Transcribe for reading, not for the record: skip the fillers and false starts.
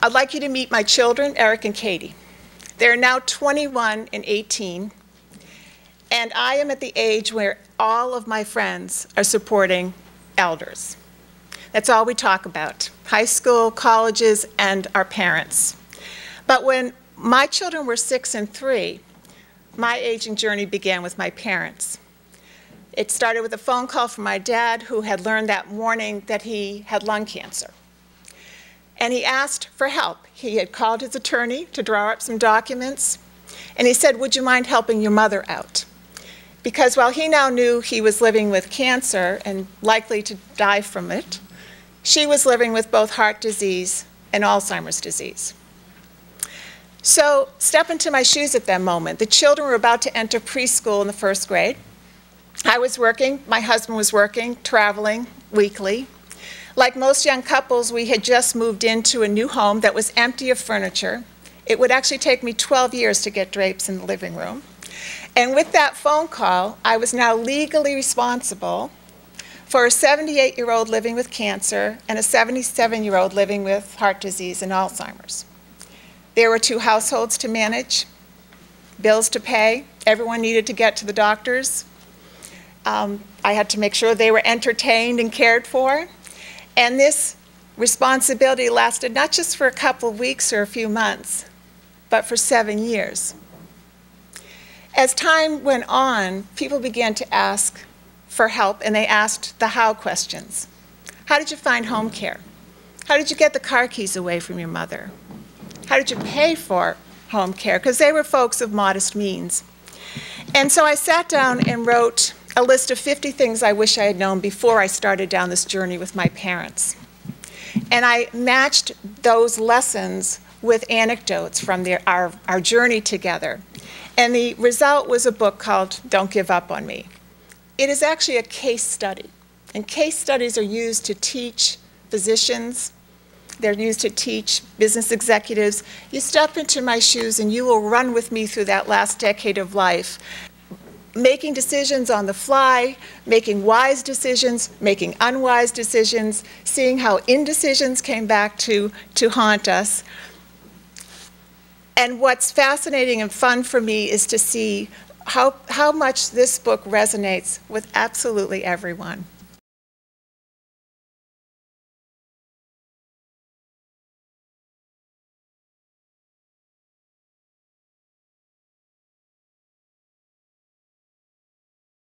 I'd like you to meet my children, Eric and Katie. They're now 21 and 18, and I am at the age where all of my friends are supporting elders. That's all we talk about, high school, colleges, and our parents. But when my children were 6 and 3, my aging journey began with my parents. It started with a phone call from my dad, who had learned that morning that he had lung cancer. And he asked for help. He had called his attorney to draw up some documents, and he said, "Would you mind helping your mother out?" Because while he now knew he was living with cancer and likely to die from it, she was living with both heart disease and Alzheimer's disease. So step into my shoes at that moment. The children were about to enter preschool in the 1st grade. I was working, my husband was working, traveling weekly. Like most young couples, we had just moved into a new home that was empty of furniture. It would actually take me 12 years to get drapes in the living room. And with that phone call, I was now legally responsible for a 78-year-old living with cancer and a 77-year-old living with heart disease and Alzheimer's. There were 2 households to manage, bills to pay. Everyone needed to get to the doctors. I had to make sure they were entertained and cared for. And this responsibility lasted not just for a couple of weeks or a few months, but for 7 years. As time went on, people began to ask for help, and they asked the how questions. How did you find home care? How did you get the car keys away from your mother? How did you pay for home care? Because they were folks of modest means. And so I sat down and wrote a list of 50 things I wish I had known before I started down this journey with my parents. And I matched those lessons with anecdotes from our journey together. And the result was a book called Don't Give Up on Me. It is actually a case study. And case studies are used to teach physicians. They're used to teach business executives. You step into my shoes and you will run with me through that last decade of life, making decisions on the fly, making wise decisions, making unwise decisions, seeing how indecisions came back to haunt us. And what's fascinating and fun for me is to see how much this book resonates with absolutely everyone.